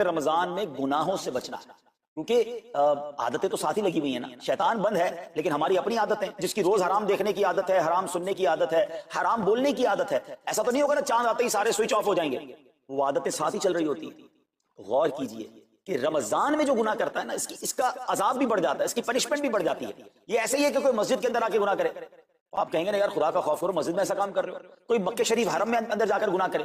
رمضان میں گناہوں سے بچنا ہے، کیونکہ عادتیں تو ساتھ ہی لگی ہوئی ہیں نا. شیطان بند ہے لیکن ہماری اپنی عادتیں، جس کی روز حرام دیکھنے کی عادت ہے، حرام سننے کی عادت ہے، حرام بولنے کی عادت ہے. ایسا تو نہیں ہوگا نا چاند آتے ہی سارے سوئچ آف ہو جائیں گے، وہ عادتیں ساتھ ہی چل رہی ہوتی ہیں. غور کیجئے کہ رمضان میں جو گناہ کرتا ہے نا، اس کا عذاب بھی بڑھ جاتا ہے، اس کی پنشمنٹ بھی بڑھ جاتی ہے. یہ ایسے ہی ہے کہ کوئی مسجد کے اندر آ کے گناہ کرے، آپ کہیں گے نا یار خدا کا خوف کرو، مسجد میں ایسا کام کر رہے ہو. کوئی مکہ شریف حرم میں اندر جا کر گناہ کرے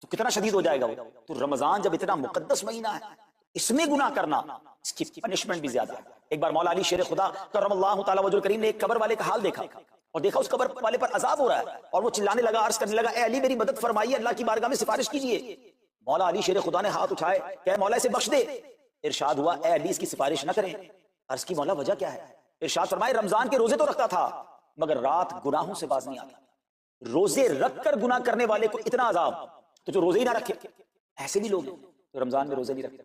تو کتنا شدید ہو جائے گا وہ. تو رمضان جب اتنا مقدس مہینہ ہے، اس میں گناہ کرنا، اس کی پنشمنٹ بھی زیادہ ہے. ایک بار مولا علی شیر خدا کرم اللہ تعالی وجہ الکریم نے ایک قبر والے کا حال دیکھا، اور دیکھا اس قبر والے پر عذاب ہو رہا ہے، اور وہ چلانے لگا، عرض کرنے لگا اے علی میری مدد فرمائیے، اللہ کی بارگاہ میں سفارش کیجیے. مولا علی شیر خدا نے ہاتھ اٹھائے کہ مولا اسے بخش دے. ارشاد ہوا اے علی اس کی سفارش نہ کریں. عرض کی مولا وجہ کیا ہے؟ ارشاد فرمائے رمضان کے روزے تو رکھتا تھا مگر رات گناہوں سے باز نہیں آتا. روزے رکھ کر گناہ کرنے والے کو اتنا عذاب، تو جو روزے ہی نہ رکھے. ایسے بھی لوگ ہیں جو رمضان میں روزے نہیں رکھتے.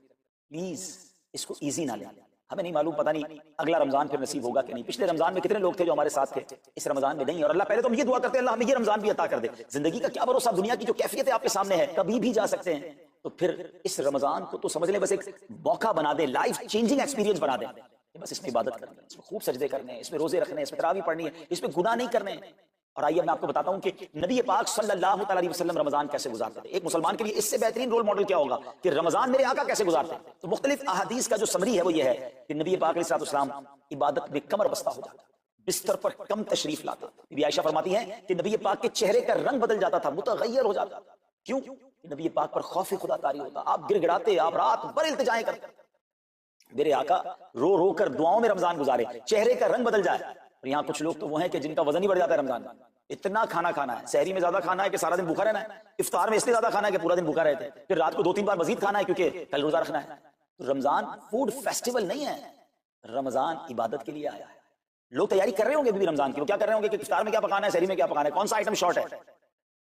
پلیز اس کو ایزی نہ لیں. ہمیں نہیں معلوم، پتہ نہیں اگلا رمضان پھر نصیب ہوگا کہ نہیں. پچھلے رمضان میں کتنے لوگ تھے جو ہمارے ساتھ تھے، اس رمضان میں نہیں. اور اللہ پہلے تو ہم یہ دعا کرتے ہیں اللہ ہمیں یہ رمضان بھی عطا کر دے. زندگی کا کیا بھروسہ، دنیا کی جو کیفیت آپ کے سامنے ہے کبھی بھی جا سکتے ہیں. تو پھر اس رمضان کو تو سمجھ لیں بس ایک موقع بنا دیں، لائف چینجنگ ایکسپیرینس بنا دیں. بس اس میں عبادت کرنی ہے، اس میں خوب سجدے کرنے ہیں، اس میں روزے رکھنے ہیں، اس میں تراویح پڑھنی ہے، اس میں گناہ نہیں کرنے ہیں. اور آئیے میں آپ کو بتاتا ہوں کہ نبی پاک صلی اللہ تعالی علیہ وسلم رمضان کیسے گزارتے تھے. ایک مسلمان کے لیے اس سے بہترین رول ماڈل کیا ہوگا کہ رمضان میرے آقا کیسے گزارتے ہیں. تو مختلف احادیث کا جو سمری ہے وہ یہ ہے کہ نبی پاک علیہ السلام عبادت میں کمر بستہ ہو جاتا، بستر پر کم تشریف لاتا. بی عائشہ فرماتی ہیں کہ نبی پاک کے چہرے کا رنگ بدل جاتا تھا، متغیر ہو جاتا. کیوں؟ نبی پاک پر خوف خدا طاری ہوتا. آپ گر گڑاتے، آپ رات بھر التجائیں کرتے، میرے آقا رو رو کر دعاؤں میں رمضان گزارے، چہرے کا رنگ بدل جائے. اور یہاں کچھ لوگ تو وہ ہیں کہ جن کا وزن ہی بڑھ جاتا ہے رمضان میں. اتنا کھانا کھانا ہے، سحری میں زیادہ کھانا ہے کہ سارا دن بھوکا رہنا ہے، افطار میں اس لیے زیادہ کھانا ہے کہ پورا دن بھوکا رہتے ہیں، پھر رات کو 2-3 بار مزید کھانا ہے کیونکہ کل روزہ رکھنا ہے. تو رمضان فوڈ فیسٹیول نہیں ہے، رمضان عبادت کے لیے آیا ہے. لوگ تیاری کر رہے ہوں گے بھی رمضان کی، وہ کیا کر رہے ہوں گے کہ افطار میں کیا پکانا ہے، سحری میں کیا پکانا ہے، کون سا آئٹم شارٹ ہے.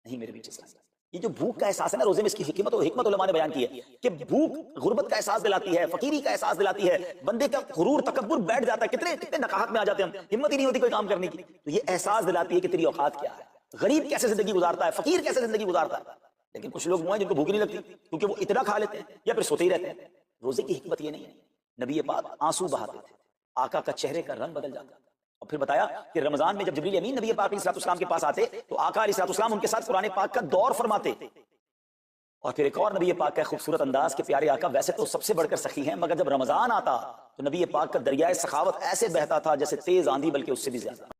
نہیں میرے بیچ سے یہ جو بھوک کا احساس ہے نا روزے میں، اس کی حکمت علماء نے بیان کی ہے کہ بھوک غربت کا احساس دلاتی ہے، فقیری کا احساس دلاتی ہے، بندے کا غرور تکبر بیٹھ جاتا ہے. کتنے نقاہت میں آ جاتے ہیں ہم، ہمت ہی نہیں ہوتی کوئی کام کرنے کی. تو یہ احساس دلاتی ہے کہ تیری اوقات کیا ہے، غریب کیسے زندگی گزارتا ہے، فقیر کیسے زندگی گزارتا ہے. لیکن کچھ لوگ وہ ہیں جن کو بھوک نہیں لگتی کیونکہ وہ اتنا کھا لیتے ہیں یا پھر سوتے ہی رہتے ہیں. روزے کی حکمت یہ نہیں ہے. نبی پاک آنسو بہاتے تھے، آقا کا چہرے کا رنگ بدل جاتا. اور پھر بتایا کہ رمضان میں جب جبریل امین نبی پاک علیہ السلام کے پاس آتے تو آقا علیہ السلام ان کے ساتھ قرآن پاک کا دور فرماتے. اور پھر ایک اور نبی پاک کا خوبصورت انداز کہ پیارے آقا ویسے تو سب سے بڑھ کر سخی ہیں، مگر جب رمضان آتا تو نبی پاک کا دریائے سخاوت ایسے بہتا تھا جیسے تیز آندھی، بلکہ اس سے بھی زیادہ.